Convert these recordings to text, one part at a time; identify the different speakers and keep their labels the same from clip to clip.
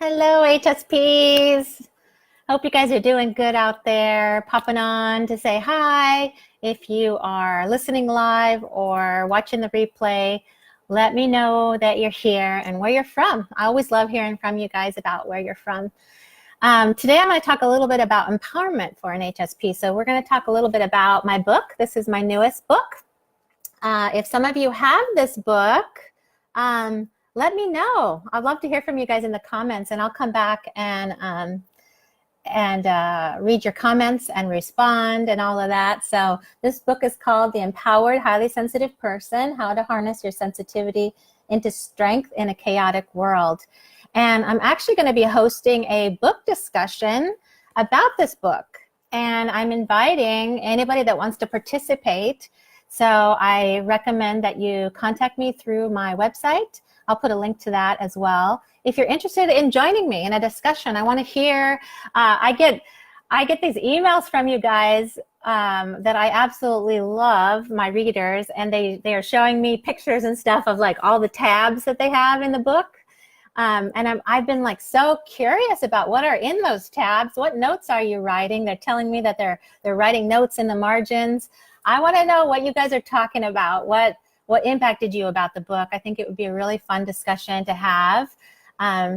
Speaker 1: Hello, HSPs. Hope you guys are doing good out there. Popping on to say hi. If you are listening live or watching the replay, let me know that you're here and where you're from. I always love hearing from you guys about where you're from. Today I'm going to talk a little bit about empowerment for an HSP. So we're going to talk a little bit about my book. This is my newest book. If some of you have this book, let me know. I'd love to hear from you guys in the comments, and I'll come back and read your comments and respond and all of that. So this book is called The Empowered Highly Sensitive Person: How to Harness Your Sensitivity into Strength in a Chaotic World. And I'm actually going to be hosting a book discussion about this book, and I'm inviting anybody that wants to participate. So I recommend that you contact me through my website. I'll put a link to that as well. If you're interested in joining me in a discussion, I want to hear, I get these emails from you guys that I absolutely love, my readers, and they are showing me pictures and stuff of like all the tabs that they have in the book. And I've been like so curious about what are in those tabs. What notes are you writing? They're telling me that they're writing notes in the margins. I want to know what you guys are talking about. What impacted you about the book? I think it would be a really fun discussion to have.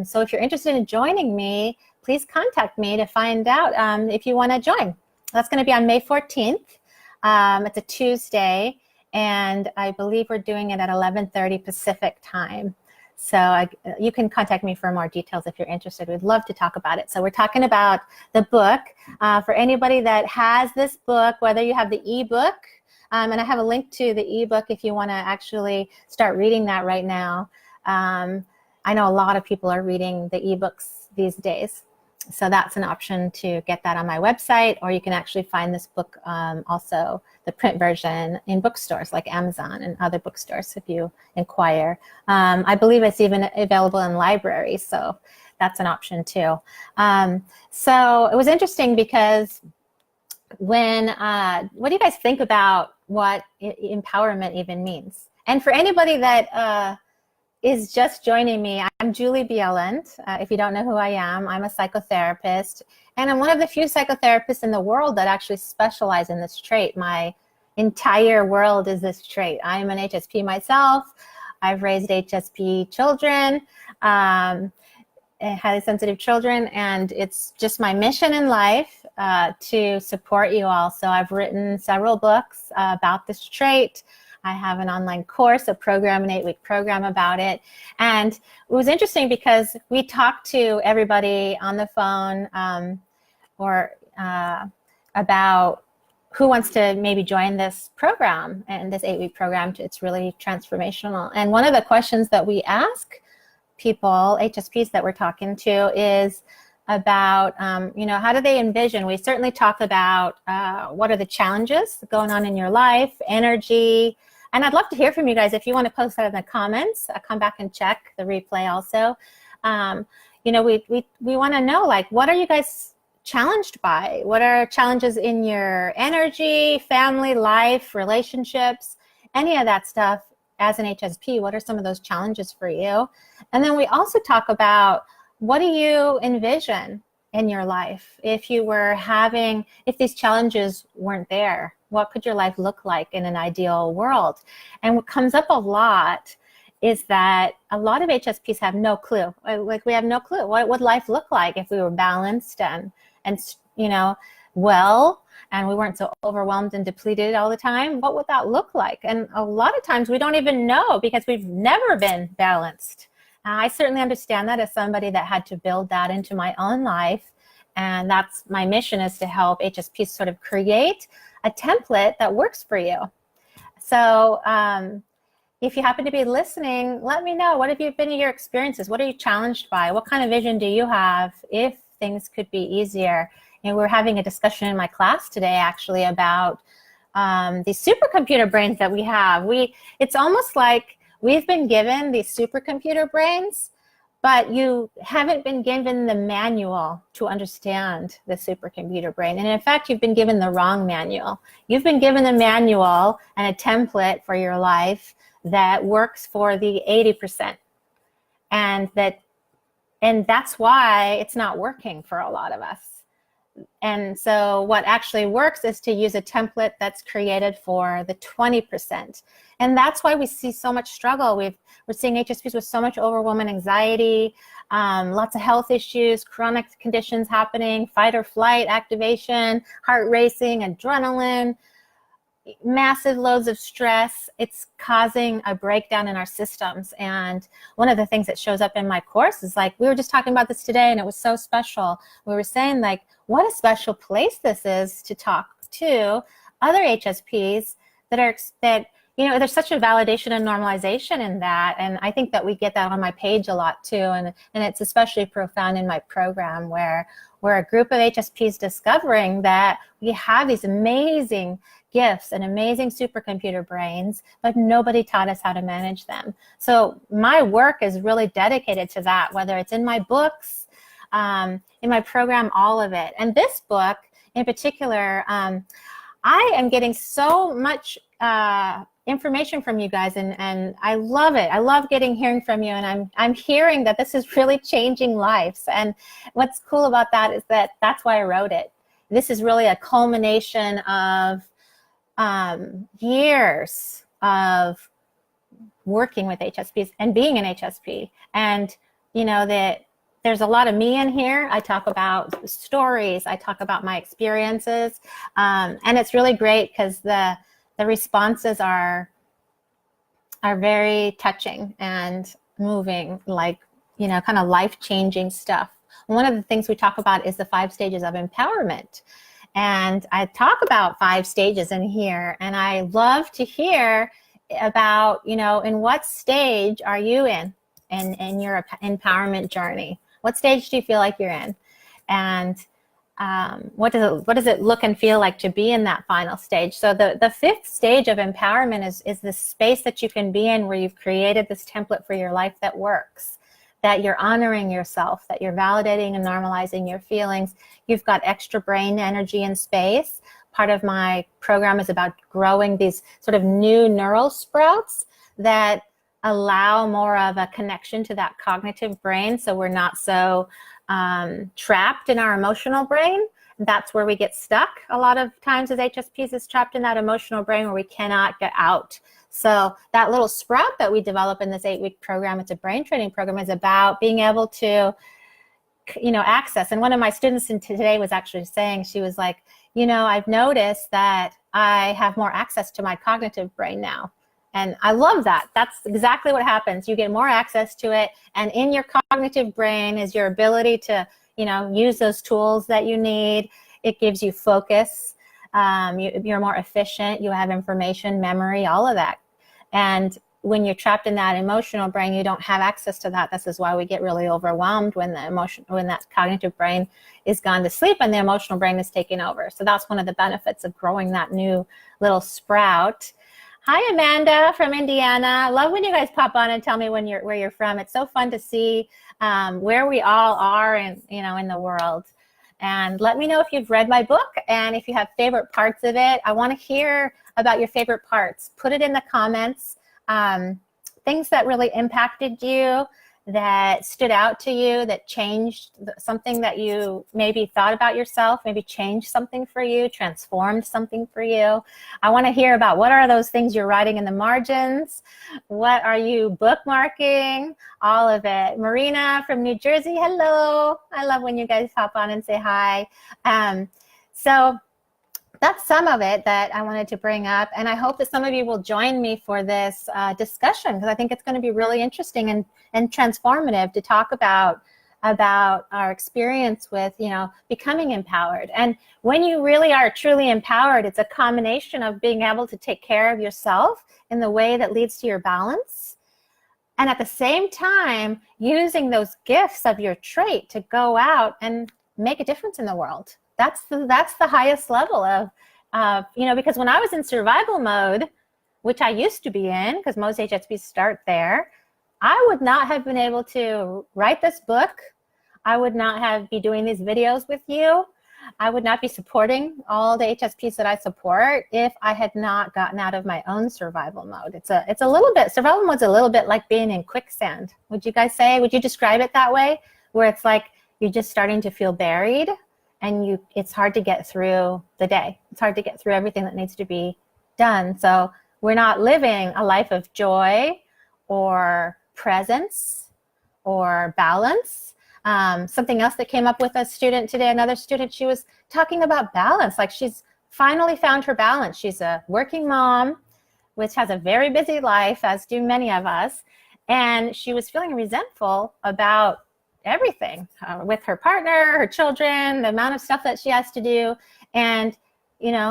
Speaker 1: So if you're interested in joining me, please contact me to find out if you want to join. That's going to be on May 14th. It's a Tuesday, and I believe we're doing it at 11:30 Pacific time. So you can contact me for more details if you're interested. We'd love to talk about it. So we're talking about the book. For anybody that has this book, whether you have the ebook, and I have a link to the ebook if you want to actually start reading that right now. I know a lot of people are reading the ebooks these days. So that's an option to get that on my website, or you can actually find this book also, the print version, in bookstores like Amazon and other bookstores if you inquire. I believe it's even available in libraries, so that's an option too. So it was interesting because what do you guys think about what empowerment even means? And for anybody that is just joining me, I'm Julie Bieland. If you don't know who I am, I'm a psychotherapist, and I'm one of the few psychotherapists in the world that actually specialize in this trait. My entire world is this trait. I am an HSP myself. I've raised HSP children, highly sensitive children, and it's just my mission in life to support you all. So I've written several books about this trait. I have an online course, a program, an 8-week program about it. And it was interesting because we talked to everybody on the phone about who wants to maybe join this program and this 8-week program. It's really transformational. And one of the questions that we ask people, HSPs that we're talking to, is about, how do they envision? We certainly talk about what are the challenges going on in your life, energy. And I'd love to hear from you guys. If you want to post that in the comments, I'll come back and check the replay also. We want to know, like, what are you guys challenged by? What are challenges in your energy, family, life, relationships, any of that stuff as an HSP? What are some of those challenges for you? And then we also talk about, what do you envision in your life? If these challenges weren't there, what could your life look like in an ideal world? And what comes up a lot is that a lot of HSPs have no clue. Like, we have no clue. What would life look like if we were balanced and well, and we weren't so overwhelmed and depleted all the time? What would that look like? And a lot of times we don't even know because we've never been balanced. I certainly understand that as somebody that had to build that into my own life. And that's my mission, is to help HSPs sort of create a template that works for you. So if you happen to be listening, let me know. What have been your experiences? What are you challenged by? What kind of vision do you have if things could be easier? And we're having a discussion in my class today actually about these supercomputer brains that we have. It's almost like we've been given these supercomputer brains, but you haven't been given the manual to understand the supercomputer brain. And in fact, you've been given the wrong manual. You've been given a manual and a template for your life that works for the 80%, and that And that's why it's not working for a lot of us. And so what actually works is to use a template that's created for the 20%. And that's why we see so much struggle. We're seeing HSPs with so much overwhelm and anxiety, lots of health issues, chronic conditions happening, fight or flight activation, heart racing, adrenaline, massive loads of stress. It's causing a breakdown in our systems. And one of the things that shows up in my course is like, we were just talking about this today and it was so special. We were saying like, what a special place this is to talk to other HSPs that you know, there's such a validation and normalization in that. And I think that we get that on my page a lot too. And it's especially profound in my program where we're a group of HSPs discovering that we have these amazing gifts and amazing supercomputer brains, but nobody taught us how to manage them. So my work is really dedicated to that, whether it's in my books, in my program, all of it. And this book in particular, I am getting so much information from you guys, and I love it. I love hearing from you, and I'm hearing that this is really changing lives. And what's cool about that is that that's why I wrote it. This is really a culmination of years of working with HSPs and being an HSP. And you know that there's a lot of me in here. I talk about stories, I talk about my experiences, and it's really great because the responses are very touching and moving, like, you know, kind of life-changing stuff. One of the things we talk about is the 5 stages of empowerment. And I talk about 5 stages in here, and I love to hear about, you know, in what stage are you in your empowerment journey? What stage do you feel like you're in? And what does it look and feel like to be in that final stage? So the 5th stage of empowerment is the space that you can be in where you've created this template for your life that works, that you're honoring yourself, that you're validating and normalizing your feelings. You've got extra brain energy and space. Part of my program is about growing these sort of new neural sprouts that allow more of a connection to that cognitive brain, so we're not so trapped in our emotional brain. That's where we get stuck a lot of times as HSPs, is trapped in that emotional brain where we cannot get out. So that little sprout that we develop in this 8-week program, it's a brain training program, is about being able to, you know, access. And one of my students today was actually saying, she was like, you know, I've noticed that I have more access to my cognitive brain now. And I love that. That's exactly what happens. You get more access to it. And in your cognitive brain is your ability to, you know, use those tools that you need. It gives you focus. You're more efficient. You have information, memory, all of that. And when you're trapped in that emotional brain, you don't have access to that. This is why we get really overwhelmed when that cognitive brain is gone to sleep and the emotional brain is taking over. So that's one of the benefits of growing that new little sprout. Hi, Amanda from Indiana. I love when you guys pop on and tell me where you're from. It's so fun to see where we all are in the world. And let me know if you've read my book and if you have favorite parts of it. I want to hear about your favorite parts. Put it in the comments. Things that really impacted you, that stood out to you, that changed something that you maybe thought about yourself, maybe changed something for you, transformed something for you. I want to hear about what are those things you're writing in the margins? What are you bookmarking? All of it. Marina from New Jersey, hello. I love when you guys hop on and say hi. So that's some of it that I wanted to bring up, and I hope that some of you will join me for this discussion, because I think it's going to be really interesting and transformative to talk about our experience with, you know, becoming empowered. And when you really are truly empowered, it's a combination of being able to take care of yourself in the way that leads to your balance, and at the same time using those gifts of your trait to go out and make a difference in the world. That's the highest level of, you know, because when I was in survival mode, which I used to be in, because most HSPs start there, I would not have been able to write this book. I would not be doing these videos with you. I would not be supporting all the HSPs that I support if I had not gotten out of my own survival mode. It's a little bit, survival mode's a little bit like being in quicksand. Would you guys say, would you describe it that way? where it's like you're just starting to feel buried, and it's hard to get through the day. It's hard to get through everything that needs to be done. So we're not living a life of joy or presence or balance. Something else that came up with a student today, another student, she was talking about balance. Like she's finally found her balance. She's a working mom, which has a very busy life, as do many of us. And she was feeling resentful about everything with her partner, her children, the amount of stuff that she has to do. And,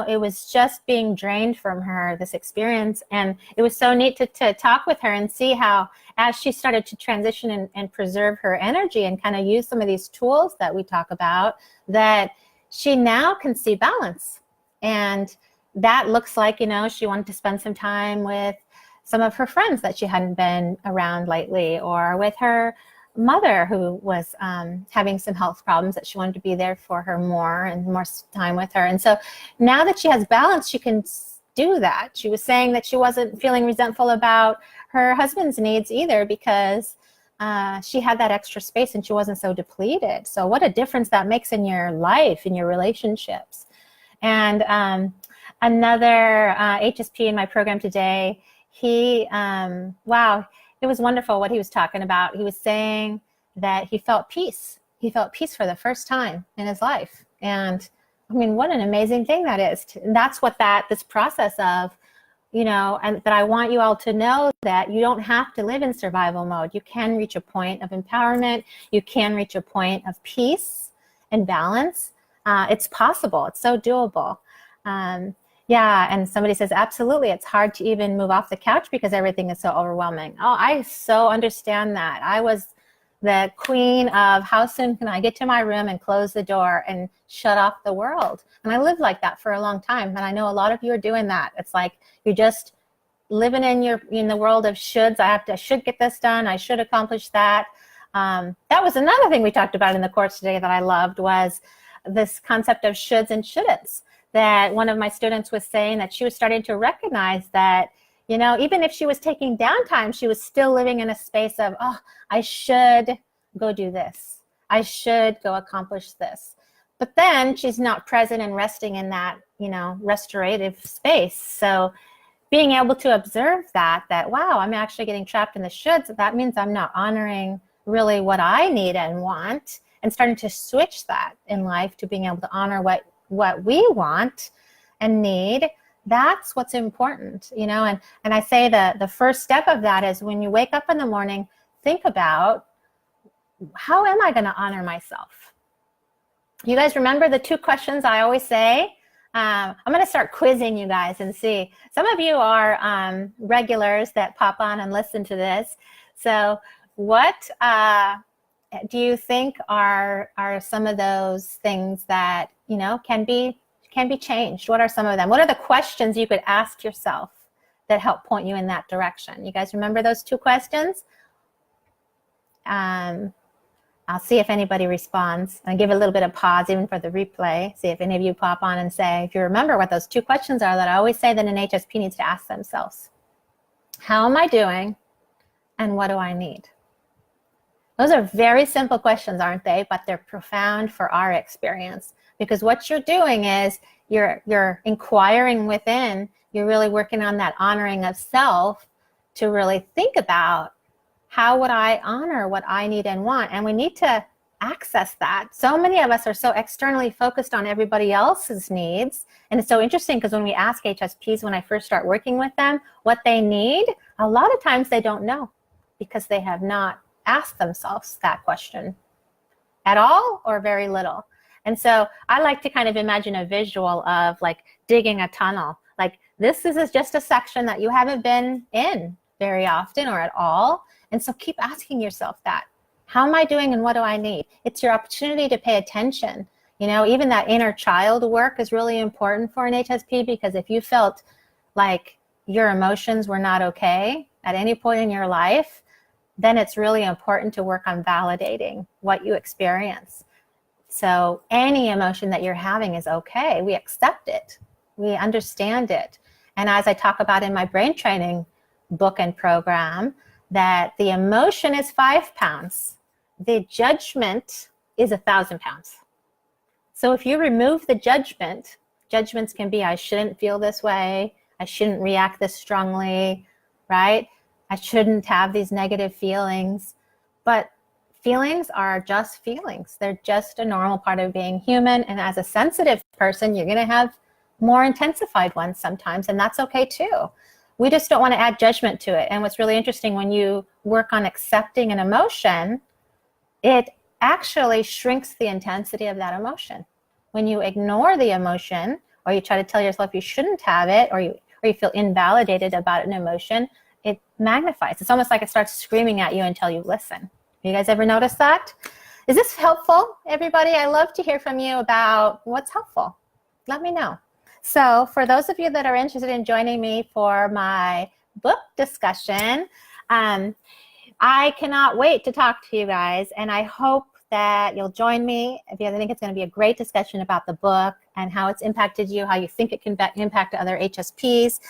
Speaker 1: it was just being drained from her, this experience. And it was so neat to talk with her and see how, as she started to transition and preserve her energy and kind of use some of these tools that we talk about, that she now can see balance. And that looks like, she wanted to spend some time with some of her friends that she hadn't been around lately, or with her mother who was having some health problems, that she wanted to be there for her more and more time with her. And so now that she has balance, she can do that. She was saying that she wasn't feeling resentful about her husband's needs either, because she had that extra space and she wasn't so depleted. So what a difference that makes in your life, in your relationships. And another HSP in my program today, he, wow, it was wonderful what he was talking about. He was saying that he felt peace. He felt peace for the first time in his life. And I mean, what an amazing thing that is. And that's what this process of, and that I want you all to know, that you don't have to live in survival mode. You can reach a point of empowerment. You can reach a point of peace and balance. It's possible. It's so doable. Yeah, and somebody says, absolutely, it's hard to even move off the couch because everything is so overwhelming. Oh, I so understand that. I was the queen of how soon can I get to my room and close the door and shut off the world. And I lived like that for a long time. And I know a lot of you are doing that. It's like you're just living in the world of shoulds. I should get this done. I should accomplish that. That was another thing we talked about in the course today that I loved, was this concept of shoulds and shouldn'ts. That one of my students was saying that she was starting to recognize that, even if she was taking downtime, she was still living in a space of, oh, I should go do this. I should go accomplish this. But then she's not present and resting in that, restorative space. So being able to observe that, wow, I'm actually getting trapped in the shoulds. That means I'm not honoring really what I need and want, and starting to switch that in life to being able to honor what we want and need. That's what's important, and I say the first step of that is, when you wake up in the morning, think about, how am I going to honor myself? You guys remember the 2 questions I always say? I'm going to start quizzing you guys and see. Some of you are regulars that pop on and listen to this. So what do you think are some of those things that, can be changed? What are some of them? What are the questions you could ask yourself that help point you in that direction? You guys remember those 2 questions? I'll see if anybody responds. I'll give a little bit of pause even for the replay. See if any of you pop on and say, if you remember what those 2 questions are that I always say that an HSP needs to ask themselves. How am I doing? And what do I need? Those are very simple questions, aren't they? But they're profound for our experience, because what you're doing is you're inquiring within. You're really working on that honoring of self to really think about, how would I honor what I need and want? And we need to access that. So many of us are so externally focused on everybody else's needs. And it's so interesting, because when we ask HSPs, when I first start working with them, what they need, a lot of times they don't know, because they have not asked themselves that question at all, or very little. And so I like to kind of imagine a visual of like digging a tunnel. Like this is just a section that you haven't been in very often or at all. And so keep asking yourself that. How am I doing and what do I need? It's your opportunity to pay attention. Even that inner child work is really important for an HSP, because if you felt like your emotions were not okay at any point in your life, then it's really important to work on validating what you experience. So any emotion that you're having is okay. We accept it. We understand it. And as I talk about in my brain training book and program, that the emotion is 5 pounds the judgment is 1,000 pounds. So if you remove the judgment, judgments can be, I shouldn't feel this way, I shouldn't react this strongly, right? I shouldn't have these negative feelings. But feelings are just feelings. They're just a normal part of being human. And as a sensitive person, you're going to have more intensified ones sometimes, and that's okay too. We just don't want to add judgment to it. And what's really interesting, when you work on accepting an emotion, it actually shrinks the intensity of that emotion. When you ignore the emotion, or you try to tell yourself you shouldn't have it, or you feel invalidated about an emotion, it magnifies. It's almost like it starts screaming at you until you listen. You guys ever notice that? Is this helpful, everybody? I love to hear from you about what's helpful. Let me know. So for those of you that are interested in joining me for my book discussion, I cannot wait to talk to you guys, and I hope that you'll join me. I think it's going to be a great discussion about the book and how it's impacted you, how you think it can impact other HSPs.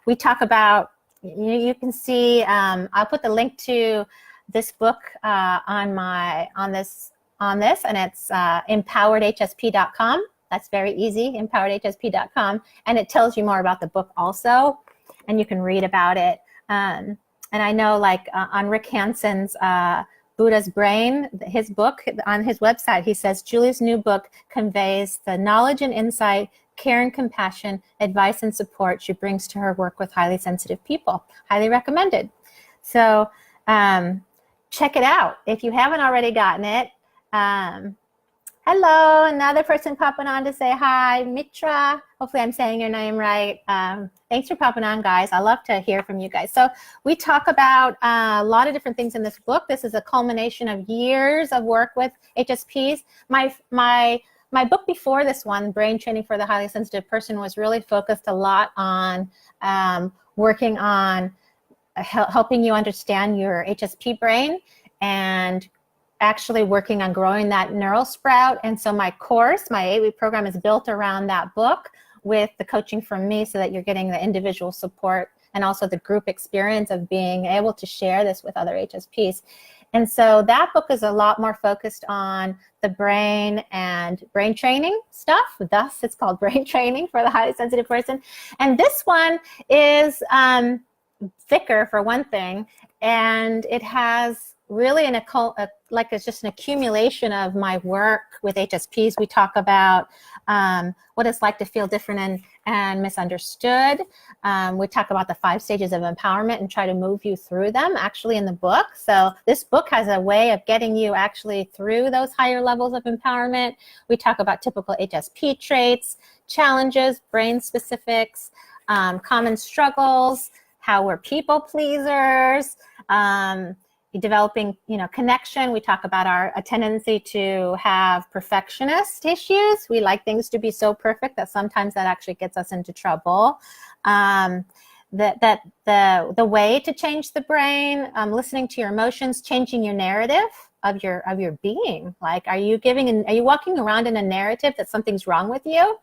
Speaker 1: We talk about, you can see, I'll put the link to this book on this, and it's empoweredhsp.com. That's very easy, empoweredhsp.com, and it tells you more about the book also, and you can read about it. And I know, like on Rick Hanson's Buddha's Brain, his book, on his website, he says Julie's new book conveys the knowledge and insight, care and compassion, advice and support she brings to her work with highly sensitive people. Highly recommended. So check it out if you haven't already gotten it. Hello, another person popping on to say hi, Mitra. Hopefully I'm saying your name right. Thanks for popping on, guys. I love to hear from you guys. So we talk about a lot of different things in this book. This is a culmination of years of work with HSPs. My book before this one, Brain Training for the Highly Sensitive Person, was really focused a lot on working on helping you understand your HSP brain and actually working on growing that neural sprout. And so my course, my 8-week program, is built around that book with the coaching from me, so that you're getting the individual support and also the group experience of being able to share this with other HSPs. And so that book is a lot more focused on the brain and brain training stuff. Thus, it's called Brain Training for the Highly Sensitive Person. And this one is thicker, for one thing, and it has really it's just an accumulation of my work with HSPs. We talk about what it's like to feel different and misunderstood. We talk about the 5 stages of empowerment and try to move you through them actually in the book. So this book has a way of getting you actually through those higher levels of empowerment. We talk about typical HSP traits, challenges, brain specifics, common struggles, how we're people pleasers, developing, connection. We talk about a tendency to have perfectionist issues. We like things to be so perfect that sometimes that actually gets us into trouble. The way to change the brain, listening to your emotions, changing your narrative of your being. Like, are you walking around in a narrative that something's wrong with you?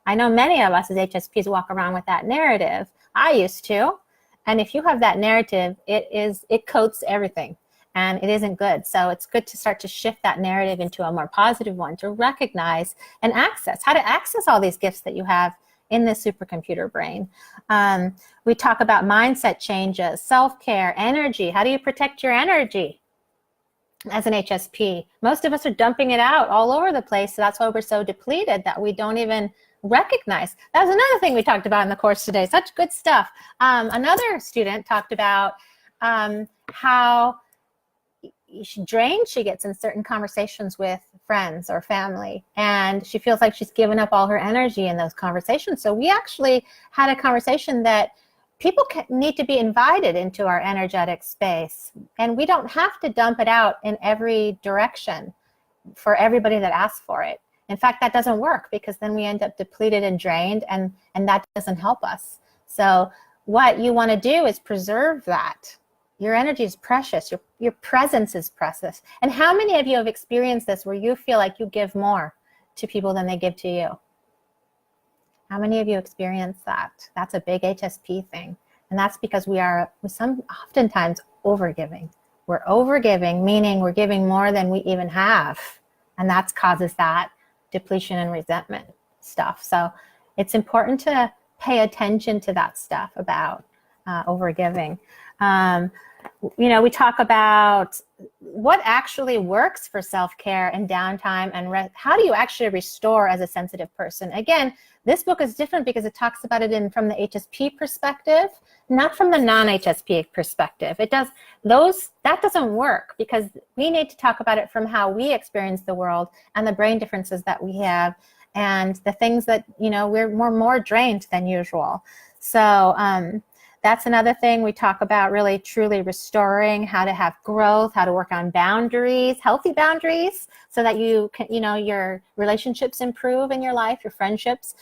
Speaker 1: I know many of us as HSPs walk around with that narrative. I used to. And if you have that narrative, it coats everything, and it isn't good. So it's good to start to shift that narrative into a more positive one, to recognize and how to access all these gifts that you have in this supercomputer brain. We talk about mindset changes, self-care, energy. How do you protect your energy as an HSP? Most of us are dumping it out all over the place. So that's why we're so depleted that we don't even recognize. That was another thing we talked about in the course today. Such good stuff. Another student talked about how drained she gets in certain conversations with friends or family, and she feels like she's given up all her energy in those conversations. So we actually had a conversation that people need to be invited into our energetic space, and we don't have to dump it out in every direction for everybody that asks for it. In fact, that doesn't work, because then we end up depleted and drained, and that doesn't help us. So what you want to do is preserve that. Your energy is precious. Your presence is precious. And how many of you have experienced this, where you feel like you give more to people than they give to you? How many of you experience that? That's a big HSP thing. And that's because we are oftentimes overgiving. we're overgiving, meaning we're giving more than we even have. And that causes that depletion and resentment stuff. So it's important to pay attention to that stuff about overgiving. We talk about what actually works for self-care and downtime, and how do you actually restore as a sensitive person. Again, this book is different because it talks about it from the HSP perspective, not from the non-HSP perspective. That doesn't work, because we need to talk about it from how we experience the world and the brain differences that we have, and the things that, we're more drained than usual. So that's another thing we talk about, really truly restoring, how to have growth, how to work on boundaries, healthy boundaries, so that you can, your relationships improve in your life, your friendships.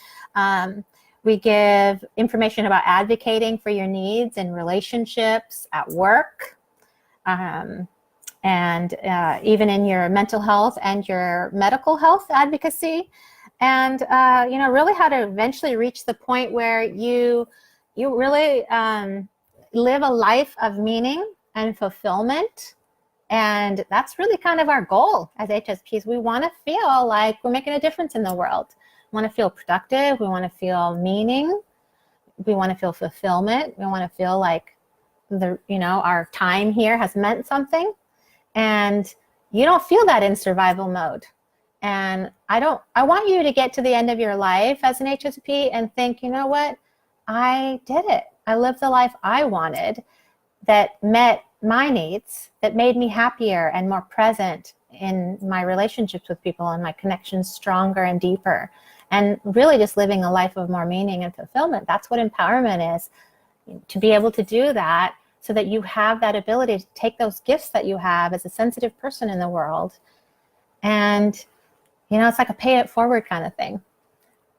Speaker 1: We give information about advocating for your needs in relationships, at work, and even in your mental health and your medical health advocacy. And, really how to eventually reach the point where you really live a life of meaning and fulfillment. And that's really kind of our goal as HSPs. We want to feel like we're making a difference in the world. We want to feel productive. We want to feel meaning. We want to feel fulfillment. We want to feel like our time here has meant something. And you don't feel that in survival mode. And I want you to get to the end of your life as an HSP and think, you know what? I did it. I lived the life I wanted, that met my needs, that made me happier and more present in my relationships with people and my connections stronger and deeper. And really just living a life of more meaning and fulfillment. That's what empowerment is, to be able to do that so that you have that ability to take those gifts that you have as a sensitive person in the world. And, it's like a pay it forward kind of thing.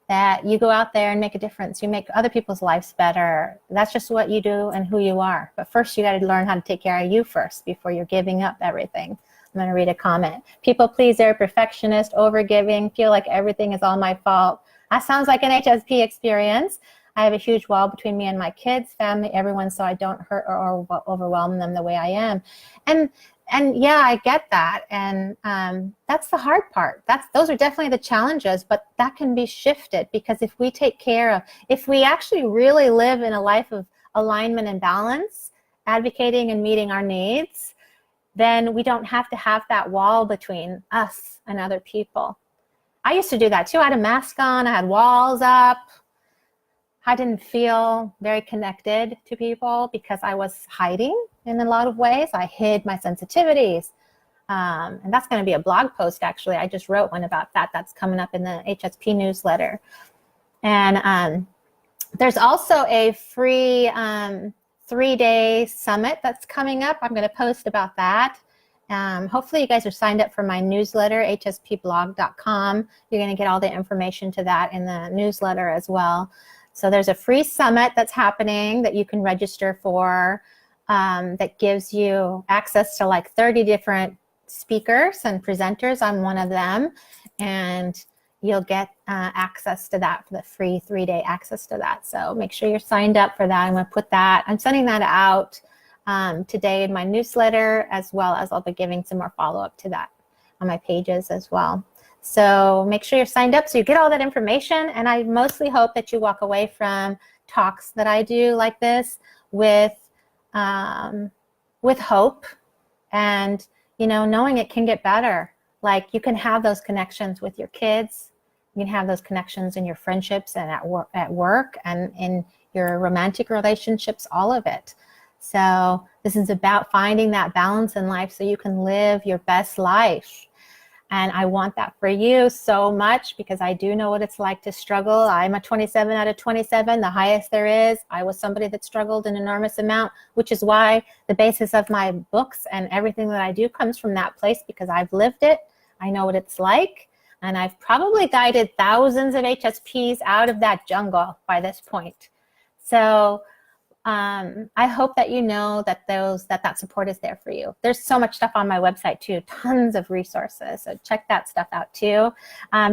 Speaker 1: That you go out there and make a difference. You make other people's lives better. That's just what you do and who you are. But first, you got to learn how to take care of you first before you're giving up everything. I'm going to read a comment. People pleaser, perfectionist, overgiving, feel like everything is all my fault. That sounds like an HSP experience. I have a huge wall between me and my kids, family, everyone, so I don't hurt or overwhelm them the way I am. And yeah, I get that. And that's the hard part. Those are definitely the challenges, but that can be shifted, because if we actually really live in a life of alignment and balance, advocating and meeting our needs, then we don't have to have that wall between us and other people. I used to do that too. I had a mask on, I had walls up. I didn't feel very connected to people because I was hiding in a lot of ways. I hid my sensitivities. And that's going to be a blog post, actually. I just wrote one about that. That's coming up in the HSP newsletter. And there's also a free 3-day summit that's coming up. I'm going to post about that. Hopefully you guys are signed up for my newsletter, hspblog.com. You're going to get all the information to that in the newsletter as well. So there's a free summit that's happening that you can register for, that gives you access to like 30 different speakers and presenters. I'm one of them. And you'll get access to that, for the free 3-day access to that. So make sure you're signed up for that. I'm going to put that, I'm sending that out today in my newsletter, as well as I'll be giving some more follow-up to that on my pages as well. So make sure you're signed up so you get all that information. And I mostly hope that you walk away from talks that I do like this with hope, and knowing it can get better. Like, you can have those connections with your kids. You can have those connections in your friendships and at work and in your romantic relationships, all of it. So this is about finding that balance in life so you can live your best life. And I want that for you so much, because I do know what it's like to struggle. I'm a 27 out of 27, the highest there is. I was somebody that struggled an enormous amount, which is why the basis of my books and everything that I do comes from that place, because I've lived it. I know what it's like. And I've probably guided thousands of HSPs out of that jungle by this point. So I hope that you know that that support is there for you. There's so much stuff on my website too, tons of resources. So check that stuff out too.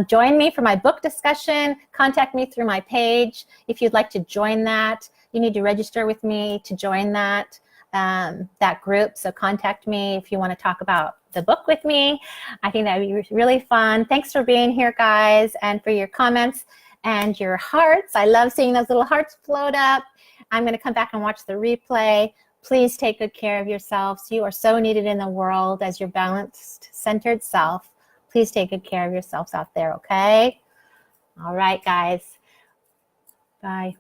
Speaker 1: Join me for my book discussion. Contact me through my page if you'd like to join that. You need to register with me to join that. that group. So contact me if you want to talk about the book with me. I think that would be really fun. Thanks for being here, guys, and for your comments and your hearts. I love seeing those little hearts float up. I'm going to come back and watch the replay. Please take good care of yourselves. You are so needed in the world as your balanced, centered self. Please take good care of yourselves out there, okay? All right, guys. Bye.